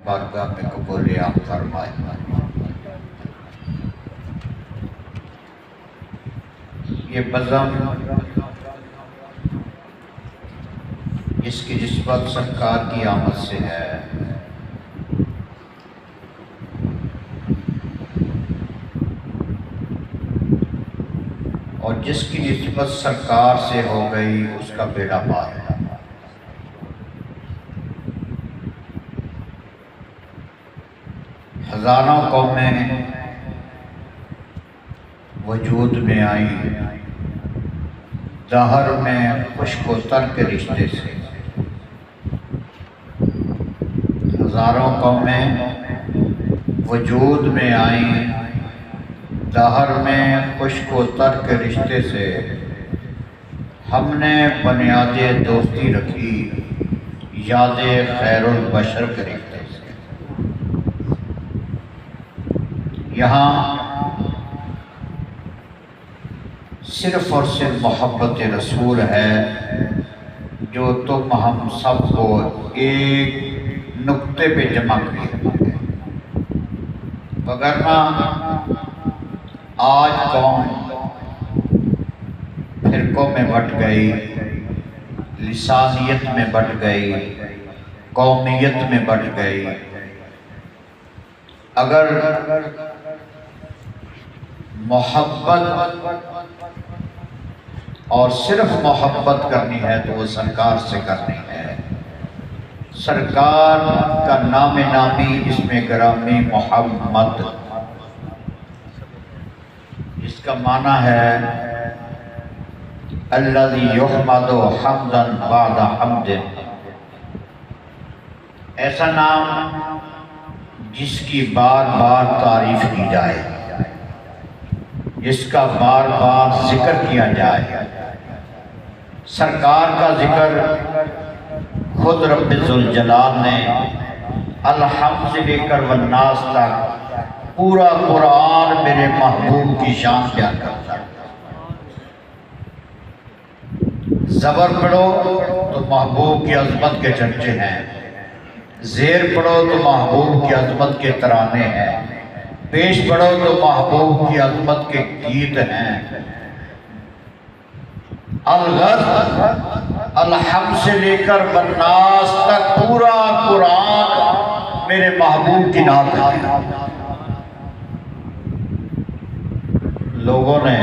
बारगाह में कबूल आप फरमाए। ये बज़म जिसकी निस्बत सरकार की आमद से है, और जिसकी निस्बत सरकार से हो गई उसका बेड़ा पार है। हज़ारों कौमें वजूद में आई, दहर में खुश्को तर के रिश्ते से। हज़ारों कौमें वजूद में आई, दहर में खुश्को तर के रिश्ते से। हमने बुनियादे दोस्ती रखी, यादे खैरुल बशर के रिश्ते से। यहाँ सिर्फ और सिर्फ मोहब्बत रसूल है जो तुम हम सब को एक नुक्ते पे जमा किए। वगरना आज कौम फिरकों में बट गई, लिसानियत में बट गई, कौमियत में बट गई। अगर मोहब्बत और सिर्फ मोहब्बत करनी है तो वो सरकार से करनी है। सरकार का नाम नामी इसमें ग्रामी मोहम्मद, इसका माना है अल्लज़ी युहमदु हम्दन बादा हम्दिन। ऐसा नाम जिसकी बार बार तारीफ की जाए, जिसका बार बार जिक्र किया जाए। सरकार का जिक्र खुद रब्बुल जलाल ने अल-हम्द से लेकर वन्नास तक पूरा कुरान मेरे महबूब की शान बयान करता है। ज़बर पढ़ो तो महबूब की अज़मत के चर्चे हैं, ज़ेर पढ़ो तो महबूब की अज़मत के तराने हैं, पेश पढ़ो तो महबूब की अज़मत के गीत हैं। अल-हम्द से लेकर वन्नास तक पूरा कुरान मेरे महबूब की नात है। लोगों ने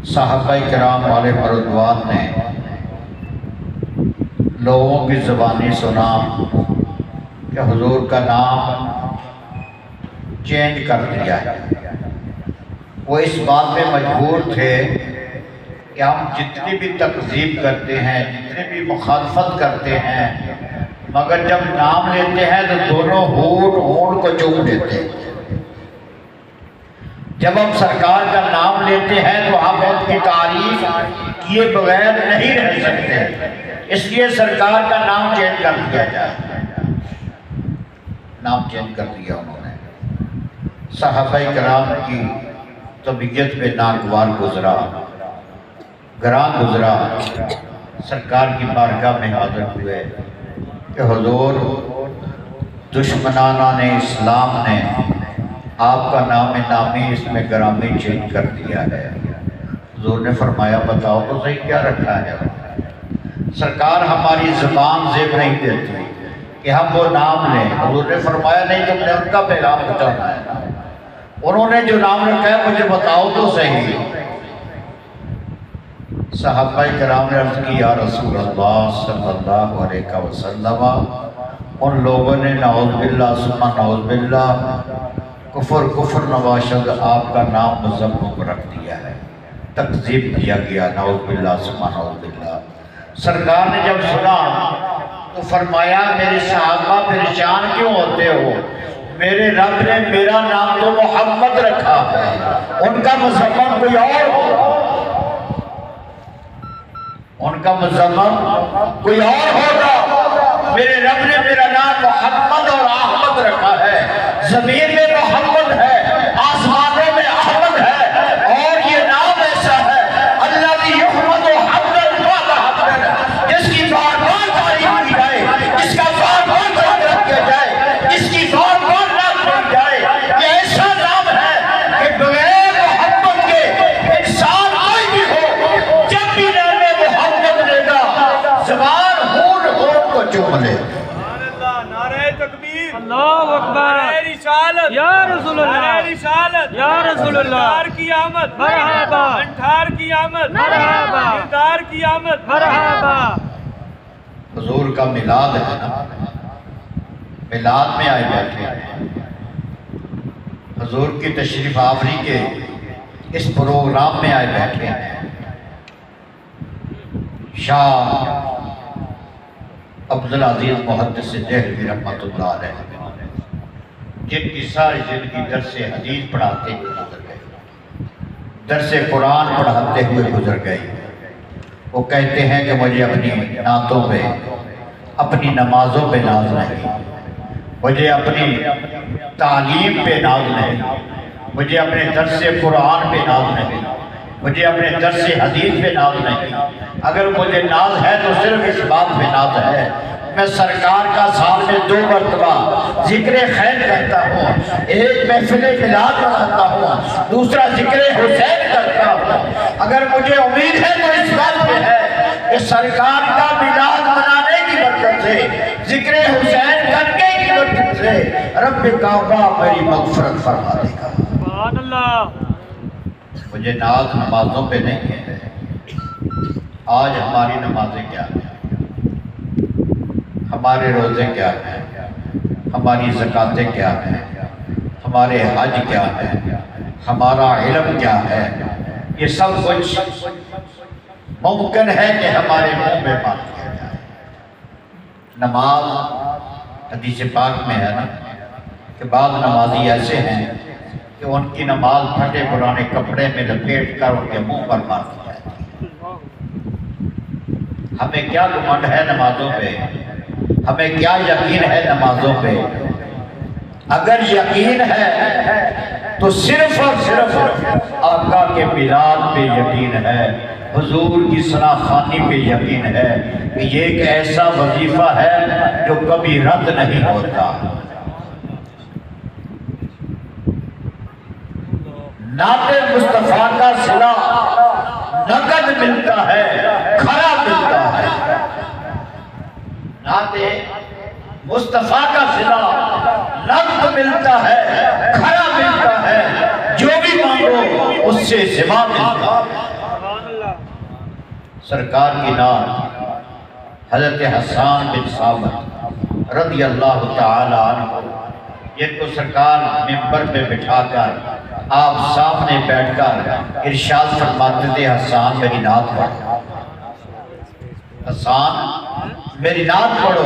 सहाबाए किराम वाले मरुदवान ने लोगों की ज़बानी सुना कि हुजूर का नाम चेंज कर दिया है। वो इस बात पे मजबूर थे कि हम जितनी भी तकज़ीब करते हैं, जितनी भी मुखालफत करते हैं, मगर जब नाम लेते हैं तो दोनों होंठ को चूम लेते हैं। जब हम सरकार का नाम लेते हैं तो हम उनकी तारीफ किए बगैर नहीं रह सकते, इसलिए सरकार का नाम चेंज कर दिया जाए। नाम चेंज कर दिया उन्होंने। सहाबाए किराम की तबीयत में नागवार गुजरा, ग्रां गुजरा, सरकार की बारगाह में हाजिर हुए कि हुजूर दुश्मनाना ने इस्लाम ने आपका नाम नामी इसमें ग्रामी चेंज कर दिया है। हुजूर ने फरमाया बताओ तो सही क्या रखा है। सरकार हमारी ज़बान ज़ेब नहीं देती कि हम वो नाम लें। हुजूर ने फरमाया नहीं, तुमने उनका पैगाम पहुंचाना है, उन्होंने जो नाम रखा है मुझे बताओ तो सही। सहाबाए किराम ने अर्ज़ की या रसूल अल्लाह सल्लल्लाहु अलैहि वसल्लम, उन लोगों ने नऊज़ बिल्लाह सुम्मा नऊज़ बिल्लाह कुफर नवाशद आपका नाम मुज़म्मम रख दिया है, तकज़ीब किया गया। नऊज़ बिल्लाह सुम्मा नऊज़ बिल्लाह। सरकार ने जब सुना तो फरमाया मेरे सहाबा परेशान क्यों होते हो, मेरे रब ने मेरा नाम तो मोहम्मद रखा है, उनका मुज़म्मम कोई और होगा, उनका मुज़म्मम कोई और होगा। मेरे रब ने मेरा नाम मोहम्मद और अहमद रखा है। ज़मीन में मोहम्मद है, आसमानों में अहमद है, और ये नाम ऐसा है अल्लज़ी युहमदु हम्दन व हम्दन, जिसकी बार बार तारीफ की जाए, जिसका चूम ले। नारे तकबीर, अल्लाहु अकबर, नारे रिसालत, या रसूलुल्लाह, नारे रिसालत, या रसूलुल्लाह, सरकार की आमद, मरहबा, अंठार की आमद, मरहबा, किरदार की आमद, मरहबा। हुजूर का मिलाद है ना, मिलाद में आए बैठे हैं। हुजूर की तशरीफ आवरी के इस प्रोग्राम में आए बैठे हैं। शाह अब्दुल अजीज मुहद्दिस देहलवी रहमतुल्लाह अलैह, जिनकी सारी जिंदगी दरसे हदीस पढ़ाते हुए गुजर गए, दरसे कुरान पढ़ाते हुए गुजर गई। वो कहते हैं कि मुझे अपनी नातों पे, अपनी नमाजों पे नाज नहीं, मुझे अपनी तालीम पे नाज नहीं, मुझे अपने दरसे कुरान पे नाज नहीं, मुझे अपने दरसे हदीस पे नाज नहीं। अगर मुझे नाज है तो सिर्फ इस बात पे नाज है, मैं सरकार का साल में 2 मरतबा जिक्र खैर करता हूँ, एक महफिल मिलाद मनाता हूँ, दूसरा जिक्र हुसैन करता हूँ। अगर मुझे उम्मीद है तो इस बात पे है कि सरकार का मिलाद मनाने की बरकत से, जिक्र हुसैन करने की बरकत से रब काबा मेरी मग़फ़िरत फरमा देगा। सुभान अल्लाह। मुझे नाज नमाजों पे नहीं है। आज हमारी नमाजें क्या हैं, हमारे रोज़े क्या हैं, हमारी ज़कातें क्या हैं, हमारे हज क्या है, हमारा इल्म क्या है, ये सब कुछ मुमकिन है कि हमारे मुंह में बात किया जाए। नमाज हदीस पाक में है ना कि बाद नमाजी ऐसे हैं कि उनकी नमाज फटे पुराने कपड़े में लपेट कर उनके मुंह पर मार दी जाती है। हमें क्या घमंड है नमाजों पे, हमें क्या यकीन है नमाजों पे। अगर यकीन है तो सिर्फ और सिर्फ आका के मिलाद पे यकीन है, हुजूर की सनाखानी पे यकीन है कि ये एक ऐसा वजीफा है जो कभी रद्द नहीं होता। नाते मुस्तफा का सिला नकद मिलता है, खरा मिलता है। नाते मुस्तफा का सिला नकद मिलता है, खरा मिलता है, जो भी मांगो उससे सिवा मिलता है। सरकार की नात हजरत हसन बिन साबित रज़ी अल्लाह तआला अन्हु, जिनको सरकार मिंबर पे बिठाकर आप सामने बैठकर इरशाद फरमाते थे, हसन मेरी नात पढ़ो, हसन मेरी नात पढ़ो।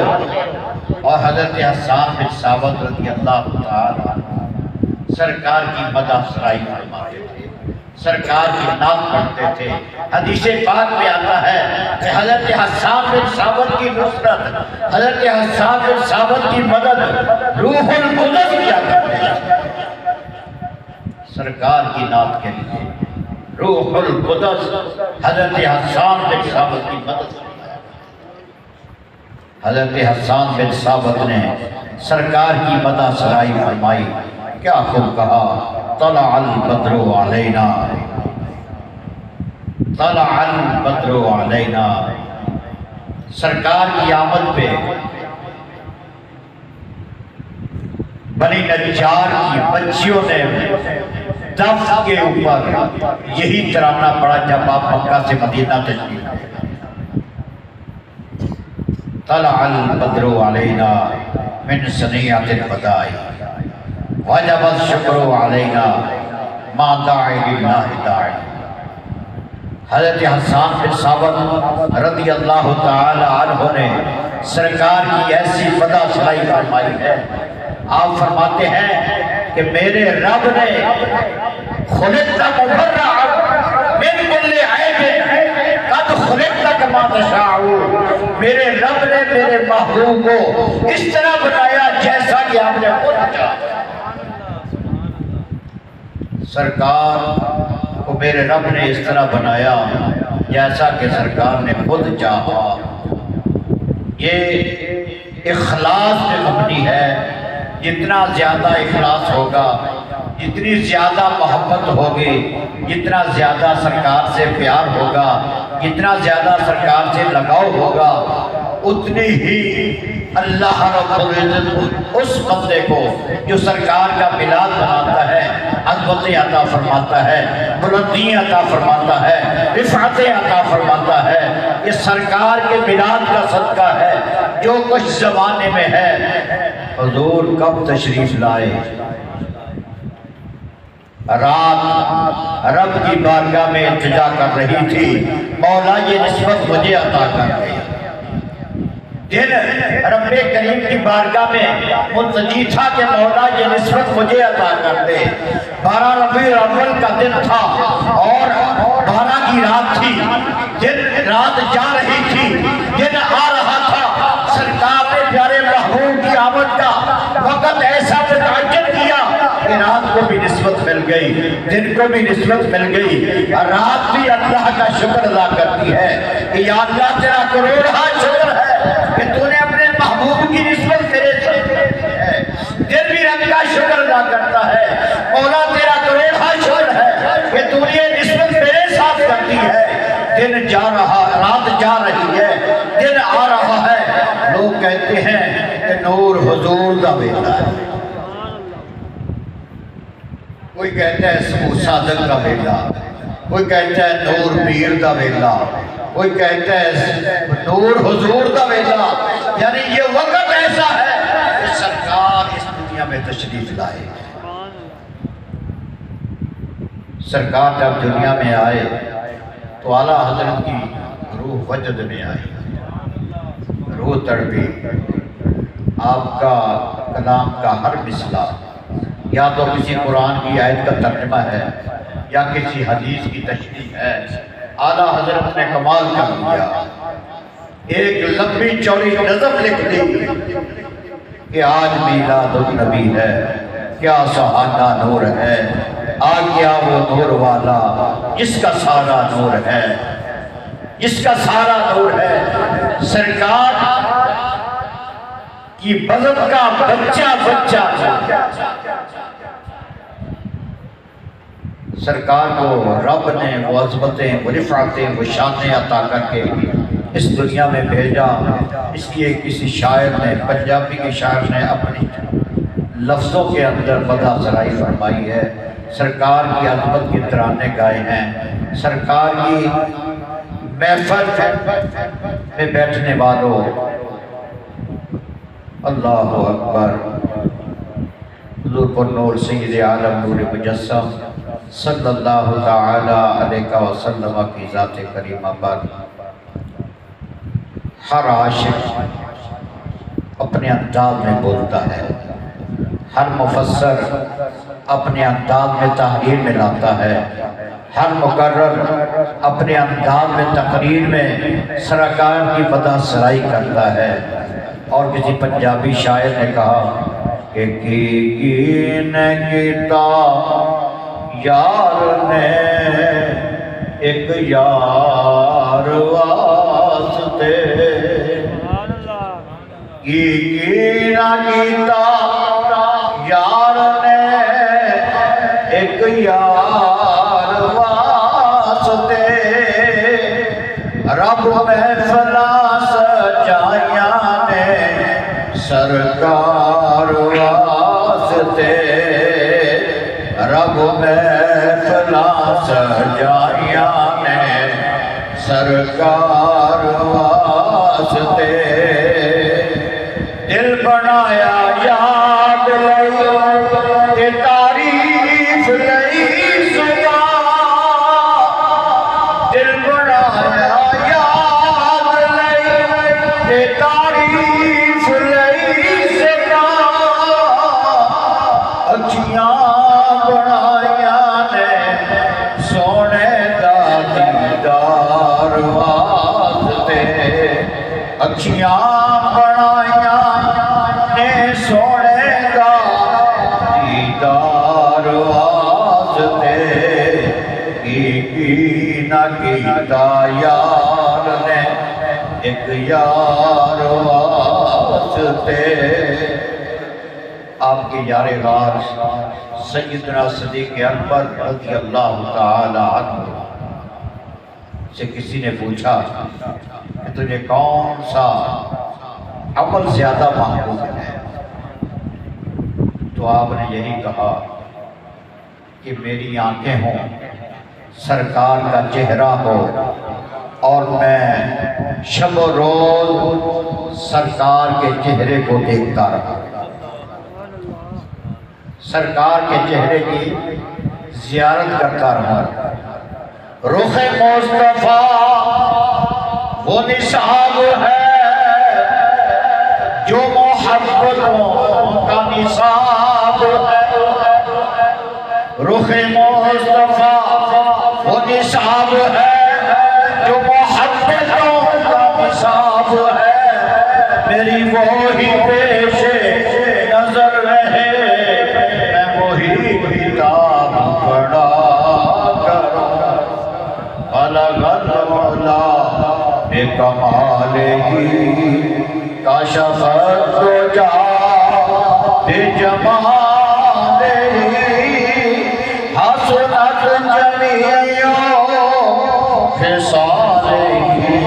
और हजरत हसन बिन साबित रज़ी अल्लाह तआला अन्हु सरकार की मदह सराई फरमाते थे, सरकार की नात पढ़ते थे। हदीस पाक में आता है कि हजरत हसन बिन साबित की नुसरत, हजरत हसन बिन साबित की मदद रूहुल कुद्स किया करते थे। सरकार की नात के लिए रूहुल कुद्स हजरत हसन बिन साबित की मदद। हजरत हसन बिन साबित ने सरकार की मदह सराई फरमाई। क्या खूब कहा, तलअल बद्रु अलैना, तलअल बद्रु अलैना। सरकार की आमद पे बनी नज्जार की बच्चियों ने दफ के ऊपर यही तराना पड़ा जब आप मक्का से मदीना तशरीफ लाए। तलअल बद्रु अलैना मिन सनियतिल बदाई वजबत शुक्र अलैना मा दाई लिल्लाहि दाई। हज़रत हसन बिन साबित रज़ी अल्लाह तआला अन्हु ने सरकार की ऐसी मदह सराई फरमाई है। आप फरमाते हैं कि मेरे रब ने खुलिक़्ता मुबर्रअन मिन कुल्ली ऐब कद खुलिक़्ता कमा तशाउ, मेरे रब ने मेरे महबूब को इस तरह बनाया जैसा कि आपने खुद चाहा। सरकार को मेरे रब ने इस तरह बनाया जैसा कि सरकार ने खुद चाहा। ये इखलास पे मबनी है। जितना ज़्यादा इखलास होगा, जितनी ज़्यादा मोहब्बत होगी, जितना ज़्यादा सरकार से प्यार होगा, जितना ज़्यादा सरकार से लगाव होगा, उतनी ही अल्लाह रब्बुल इज्जत उस बंदे को जो सरकार का मिलाद बनाता है अज़मतें अता फरमाता है, बुलंदियाँ अता फरमाता है, रिफ़अतें अता फरमाता है। ये सरकार के मिलाद का सदका है जो कुछ ज़माने में है। हुज़ूर कब तशरीफ़ लाए? रात रब की बारगाह में इल्तिजा कर रही थी, मौला ये निस्बत मुझे अता कर दे। दिन रब्बे करीम की बारगाह में मुंतजी था कि मौला ये निस्बत मुझे अता कर दे। 12 रबीउल अव्वल का दिन था और 12 की रात थी। दिन रात जा रही थी, दिन आ रहा था। सरकार ने प्यारे महबूब की आमद का वक़्त ऐसा मुतअज्जब किया कि रात को भी निस्बत मिल गई, दिन को भी निस्बत मिल गई। और रात भी अल्लाह का शुक्र अदा करती है कि या अल्लाह तेरा करोड़ों शुक्र है कि तूने अपने महबूब की निस्बत तेरे है। दिन भी रब का शुक्र अदा करता है, मौला तेरा करोड़ों शुक्र है कि तूने ये निस्बत मेरे साथ करती है। दिन जा रहा, रात जा रही है, दिन आ रहा है। लोग कहते हैं कि नूर हुजूर दा बेटा है, कोई कहता है समूह सादक का बेटा, कोई कहता है नूर पीर का बेटा, कोई कहता है नूर हुजूर का बेटा। यानी ये वक्त ऐसा है कि सरकार इस दुनिया में तशरीफ लाए। सरकार जब दुनिया में आए तो आला हजरत की रूह वजद में आई, रूह तड़पी। आपका कलाम का हर मिसला या तो किसी कुरान की आयत का तर्जुमा है या किसी हदीस की तशरीह है। आला हजरत ने कमाल कर दिया, एक लंबी चौड़ी नज़म लिख दी कि आज मीलादुन नबी है, क्या सुहाना नूर है, आ गया वो नूर वाला जिसका सारा नूर है, जिसका सारा नूर है। सरकार की बज़म का बच्चा बच्चा सरकार को रब ने वो अज़मतें, वो रिफ़अतें, वो शानें अता करके इस दुनिया में भेजा। इसलिए किसी शायर ने, पंजाबी के शायर ने अपनी लफ्ज़ों के अंदर बदासराई फरमाई है। सरकार की अज़मत के तराने गाए हैं। सरकार की महफ़िल में बैठने वालों, अल्लाहु अकबर। हुज़ूर पर नूर सय्यद आलम नूर मुजस्सम सल्लल्लाहु तआला अलैहि वसल्लम की ज़ात करीमा पर हर आशिक अपने अंदाज में बोलता है, हर मुफस्सर अपने अंदाज में तहरीर में लाता है, हर मुकर्रर अपने अंदाज में तकरीर में सरकार की बदासराई करता है। और किसी पंजाबी शायर ने कहा कि न कीता यार ने एक यार वास्ते, की ना कीता यार ने एक यार वास्ते, रब महफिला सजाया ने सरकार वास्ते, रब महफिला सजाया ने सरकार वास्ते। दिल बनाया याद लई तारीफ लई सुबह, दिल बनाया याद लई तारीफ लई सुबह, अखियां बनाया ने सोने दा दीदार वास्ते, अखियां बनाया ने सोने दा दीदार वास्ते, की ना कीता यार ने एक यार वास्ते। आपके यार गार सैयदना सिद्दीक़ अकबर रज़ियल्लाहु ताला अन्हु से किसी ने पूछा कि तुझे कौन सा अमल ज़्यादा महबूब है, तो आपने यही कहा कि मेरी आंखें हों, सरकार का चेहरा हो और मैं शब रोज सरकार के चेहरे को देखता रहा, सरकार के चेहरे की जियारत करता रहा। रुखे मुस्तफा वो निशाब है जो मोहब्बतों का निसाब है। रुखे मुस्तफा वो निशाब है जो मोहब्बतों का निसाब है। मेरी वही पेशे नजर रहे, मैं वही किताब पढ़ा करूं। अलग मौला बेकमाले ही काशफ़त तो जा बेजमाले ही हसनत जमीओ खिसाले ही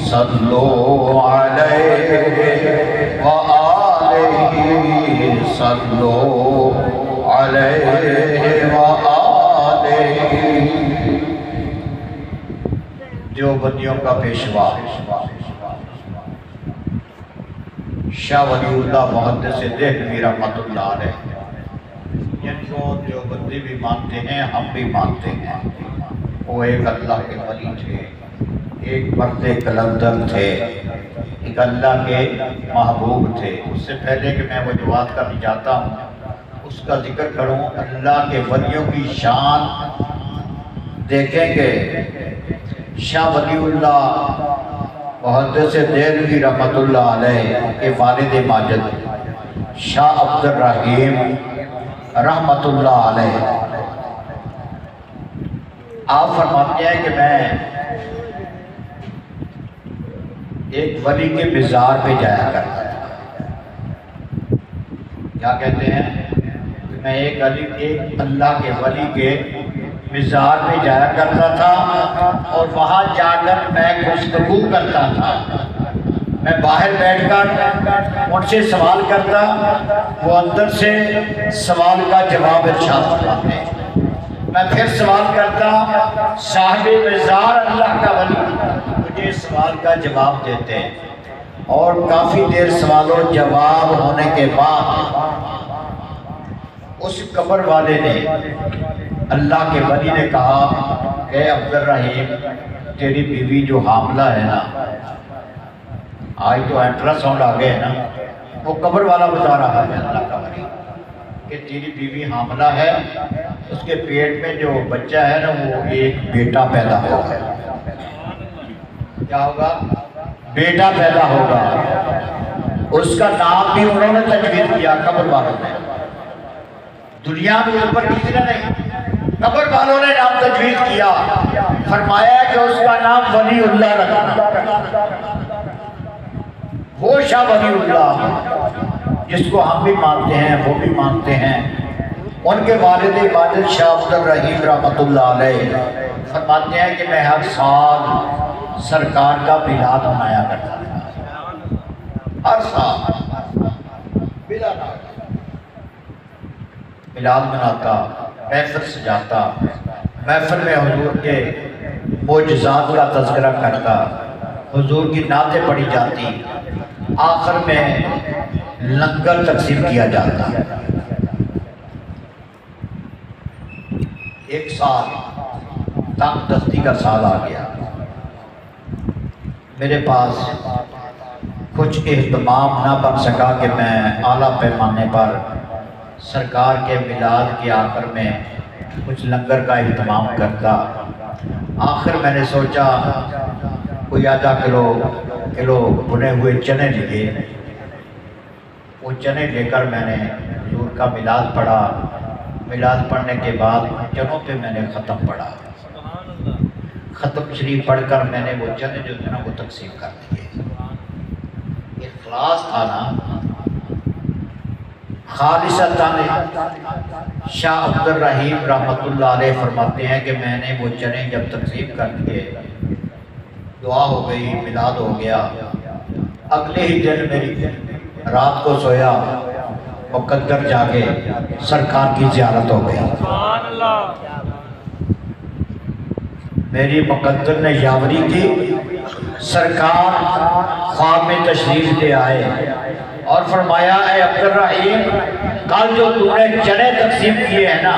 सल्लो अलैहि व आलिहि सल्लो अलैहि व आलिहि। देवबंदियों का पेशवा शाह वलीउल्लाह मुहद्दिस देहलवी रहमतुल्लाह अलैह, जिनको देवबंदी भी मानते हैं, हम भी मानते हैं। वो एक अल्लाह के वली थे, एक मर्द कलंदर थे, एक अल्लाह के महबूब थे। उससे पहले कि मैं वो जो बात करना चाहता हूँ उसका जिक्र करूँ, अल्लाह के वलियों की शान देखेंगे। शाह वलीउल्लाह मुहद्दिस देहलवी रहमतुल्लाह अलैह के वालिद माजिद शाह अब्दुर रहीम रहमतुल्लाह अलैह, आप फरमाते हैं कि मैं एक वली के मिज़ार पे जाया करता था। क्या कहते हैं कि मैं एक अल्लाह के वली के मिज़ार पे जाया करता था और वहाँ जाकर मैं गुफ्तगू करता था। मैं बाहर बैठकर उनसे सवाल करता, वो अंदर से सवाल का जवाब इरशाद फरमाते। मैं फिर सवाल करता, साहिब मिज़ार अल्लाह का वली मुझे सवाल का जवाब देते हैं। और काफ़ी देर सवालों जवाब होने के बाद उस कब्र वाले ने, अल्लाह के वली ने कहा कि अब्दुर रहीम, तेरी बीवी जो हामला है ना, आज तो अल्ट्रासाउंड आ गए ना, वो कब्र वाला बता रहा है अल्लाह का वली कि तेरी बीवी हामला है, उसके पेट में जो बच्चा है ना वो एक बेटा पैदा होगा। क्या होगा? बेटा पैदा होगा। उसका नाम भी उन्होंने तजवीज़ किया कब्र वालों ने, दुनिया में ऊपर किसी ने नहीं, कब्र वालों ने नाम तजवीज़ किया। फरमाया कि उसका नाम वलीउल्लाह रखना। वो शाह वलीउल्लाह जिसको हम भी मानते हैं, वो भी मानते हैं, उनके वालिद माजिद शाह अब्दुर रहीम रहमतुल्लाह अलैह फरमाते हैं कि मैं हर साल सरकार का मिलाद मनाया करता था। हर साल मिलाद मनाता, महफिल सजाता, महफिल में हुजूर के मोजज़ात का तज़किरा करता, हुजूर की नातें पढ़ी जाती, आखिर में लंगर तकसीम किया जाता। एक साल तंग दस्ती का साल आ गया, मेरे पास कुछ एहतमाम ना बन सका कि मैं आला पैमाने पर सरकार के मिलाद के आखिर में कुछ लंगर का एहतमाम करता। आखिर मैंने सोचा कोई आधा किलो भुने हुए चने लिए, वो चने लेकर मैंने हुजूर का मिलाद पढ़ा। मिलाद पढ़ने के बाद चनों पे मैंने ख़त्म पढ़ा। ख़त्म शरीफ पढ़कर मैंने वो चने जो थे ना वो तकसीम कर दिए। इखलास था ना, खालिसतन शाह अब्दुल रहीम रहमतुल्लाह अलैह फरमाते हैं कि मैंने वो चने जब तकसीम कर दिए, दुआ हो गई, मिलाद हो गया, अगले ही दिन मेरी रात को सोया, मुकद्दर जाके सरकार की ज़ियारत हो गई। सुभान अल्लाह। मेरी मुकद्दर ने यावरी की, सरकार ख्वाब में तशरीफ ले आए और फरमाया, ए अब्दुल रहीम, कल जो तूने चने तकसीम किए हैं ना,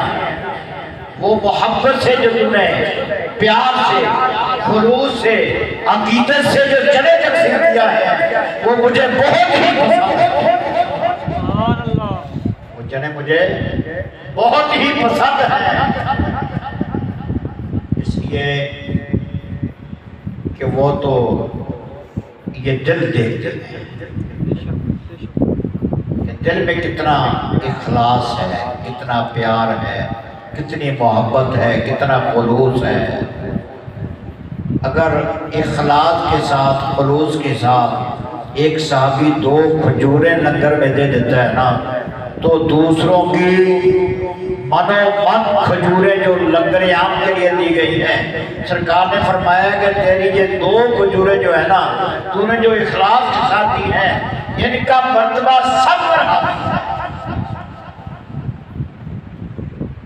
वो मोहब्बत से जो तूने प्यार से, खुलूस से, अकीदत से जो चने तकसीम किया है, वो मुझे बहुत ही पसंद है। सुभान अल्लाह। वो चने मुझे बहुत ही पसंद है, इसलिए कि वो तो ये दिल देखते हैं कि दिल में कितना इखलास है, कितना प्यार है, कितनी मोहब्बत है, कितना खुलूस है। अगर इखलास के साथ, खुलूस के साथ एक साहबी 2 खजूरें लंगर में दे देता है ना, तो दूसरों की मनोमन खजूरें जो लंगर आम के लिए दी गई हैं, सरकार ने फरमाया कि तेरी ये 2 खजूरें जो है ना, तूने जो इखलास के साथ दी है, इनका मर्तबा सब पर।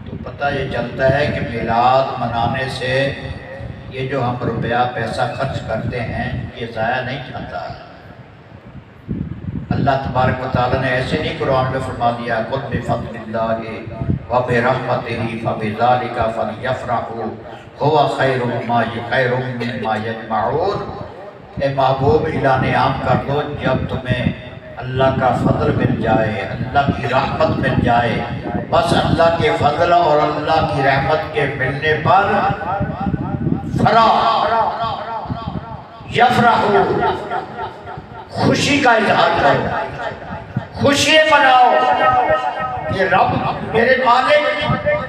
तो पता ये चलता है कि मिलाद मनाने से ये जो हम रुपया पैसा खर्च करते हैं, ये ज़ाया नहीं जाता। अल्लाह तबारक व तआला ने ऐसे नहीं कुरान में फरमा दिया, कुल बिफज़लिल्लाहि व बिरहमतिही फबिज़ालिका फलयफ़रहू हुवा खैरुम मिम्मा यजमऊन। ए महबूब, ऐलान आम कर दो, जब तुम्हें अल्लाह का फजल मिल जाए, अल्लाह की रहमत मिल जाए, बस अल्लाह के फजल और अल्लाह की रहमत के मिलने पर यफ़रहू, खुशी का इजहार करो, खुशी मनाओ कि रब मेरे मालिक,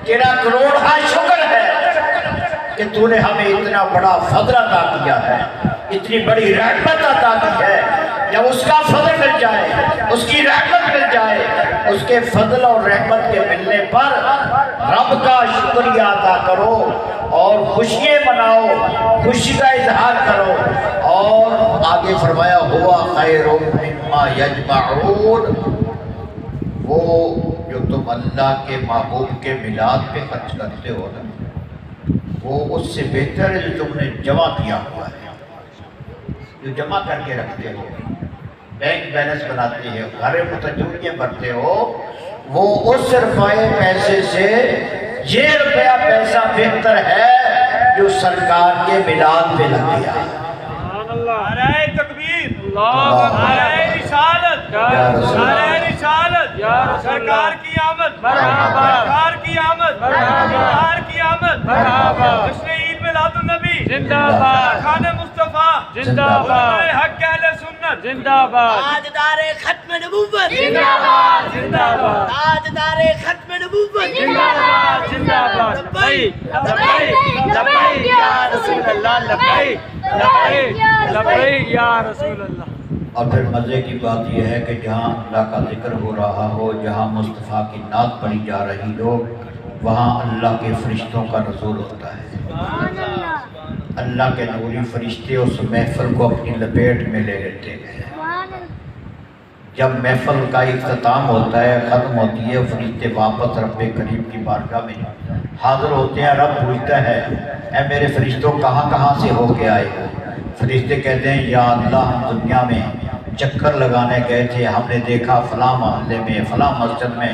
तेरा करोड़ शुक्र है कि तूने हमें इतना बड़ा फजल अता किया है, इतनी बड़ी रहमत अता की है। जब उसका फजल मिल जाए, उसकी रहमत मिल जाए, उसके फजल और रहमत के मिलने पर रब का शुक्रिया अदा करो और खुशियाँ मनाओ, खुशी का इजहार करो। और आगे फरमाया, हुआ खैरुम मिम्मा यजमऊन, वो जो तुम अल्लाह के महबूब के मिलाद पे खर्च करते हो ना, वो उससे बेहतर है जो तुमने जमा किया हुआ है, जो जमा करके रखते हो, बैंक बैलेंस बनाते हो, घर मुतजूरियाँ भरते हो, वो उस रुपये पैसे से ये रुपया पैसा बेहतर है जो सरकार के मिलाद पे लग गया। नारे तकबीर, अल्लाह नारे रिसालत, या रसूल नारे रिसालत, या रसूल सरकार की आमद, मरहबा, सरकार की आमद, मरहबा, सरकार की आमद, मरहबा, जश्न ईद मिलादुन नबी जिंदाबाद, खाने मुस्तफा जिंदाबाद, हक अहले सुन्नत जिंदाबाद, ताजदारे खत्म नबूवत जिंदाबाद, जिंदाबाद, ताजदारे खत्म नबूवत जिंदाबाद, जिंदाबाद। लब्बैक लब्बैक लब्बैक या रसूल अल्लाह, लब्बैक लब्बैक लब्बैक या रसूल अल्लाह। और फिर मज़े की बात यह है कि जहाँ अल्लाह का जिक्र हो रहा हो, जहाँ मुस्तफ़ा की नात पढ़ी जा रही हो, वहाँ अल्लाह के फरिश्तों का नज़ूल होता है। अल्लाह के नूरी फरिश्ते उस महफिल को अपनी लपेट में ले लेते हैं। जब महफिल का इख्तिताम होता है, ख़त्म होती है, फरिश्ते वापस रब करीम की बारगाह में हाज़िर होते हैं। रब पूछता है, ऐ मेरे फरिश्तों, कहाँ कहाँ से होके आए हो? फरिश्ते कहते हैं, या अल्लाह, हम दुनिया में चक्कर लगाने गए थे, हमने देखा फ़लाँ मोहल्ले में, फ़लाँ मस्जिद में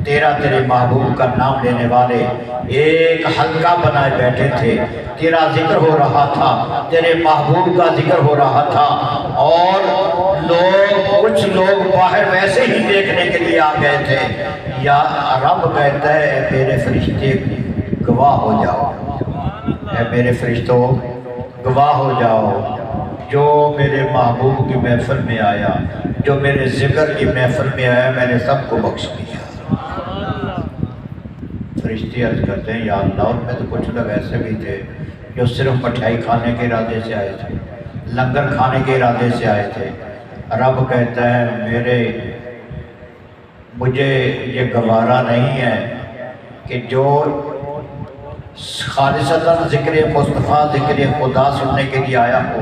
तेरे महबूब का नाम लेने वाले एक हल्का बनाए बैठे थे, तेरा जिक्र हो रहा था, तेरे महबूब का जिक्र हो रहा था, और कुछ लोग बाहर वैसे ही देखने के लिए आ गए थे। या रब कहता है, मेरे फरिश्ते गवाह हो जाओ, ऐ मेरे फरिश्तों गवाह हो जाओ, जो मेरे महबूब की महफिल में आया, जो मेरे जिक्र की महफिल में आया, मैंने सबको बख्श दिया। फरिश्ते अर्ज़ करते हैं, या अल्लाह, उनमें तो कुछ लोग ऐसे भी थे जो सिर्फ मिठाई खाने के इरादे से आए थे, लंगर खाने के इरादे से आए थे। रब कहता है, मेरे मुझे ये गवारा नहीं है कि जो खालिसतन ज़िक्र मुस्तफ़ा ज़िक्र खुदा सुनने के लिए आया हो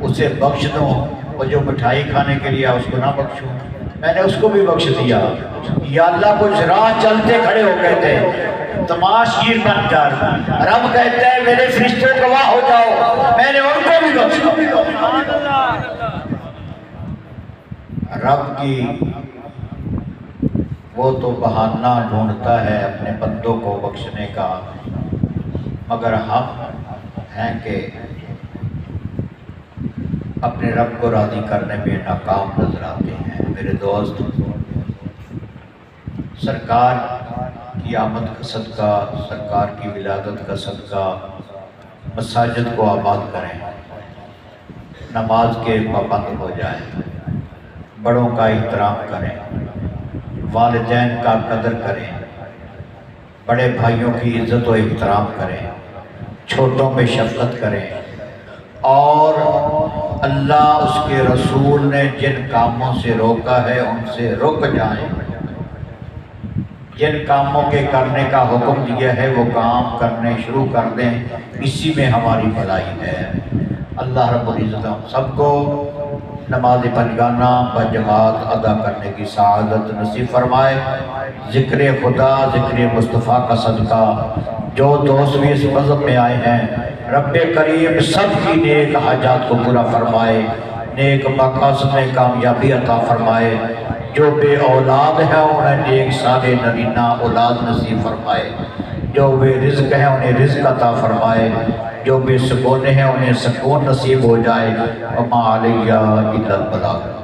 उसे बख्श दूँ, और जो मिठाई खाने के लिए आया उसको ना बख्शूँ। मैंने उसको भी बख्श दिया। या अल्लाह कुछ राह चलते खड़े हो गए थे तमाशगीर बनकर, रब कहते हैं मेरे फरिश्तों गवाह हो जाओ, मैंने उनको भी बख्शा। रब की वो तो बहाना ढूंढता है अपने बंदों को बख्शने का, मगर हम हैं कि अपने रब को राज़ी करने में नाकाम नजर आते हैं। मेरे दोस्त, सरकार की आमद का सदका, सरकार की विलादत का सदका मसाजिद को आबाद करें, नमाज के पाबंद हो जाएं, बड़ों का एहतराम करें, वालिदैन का कदर करें, बड़े भाइयों की इज़्ज़त और एहतराम करें, छोटों पे शफ़क़त करें, और अल्लाह उसके रसूल ने जिन कामों से रोका है उनसे रुक जाएं। जिन कामों के करने का हुक्म दिया है वो काम करने शुरू कर दें, इसी में हमारी भलाई है। अल्लाह रब्बुल इज़्ज़त हम सबको नमाज पंजगाना बजमात अदा करने की सआदत नसीब फरमाए। ज़िक्र खुदा ज़िक्र मुस्तफ़ा का सदका जो दोस्त भी इस मज़हब में आए हैं, रब्बे करीम सब की नेक हाजात को पूरा फरमाए, नेक मकासद में कामयाबी अता फरमाए। जो बे औलाद है उन्हें नेक साले नरीना औलाद नसीब फरमाए, जो बे रिज़्क़ है उन्हें रिज़्क़ अता फरमाए, जो बेसुकून हैं उन्हें सुकून नसीब हो जाए। वमा अलैया इल्लल बलाग।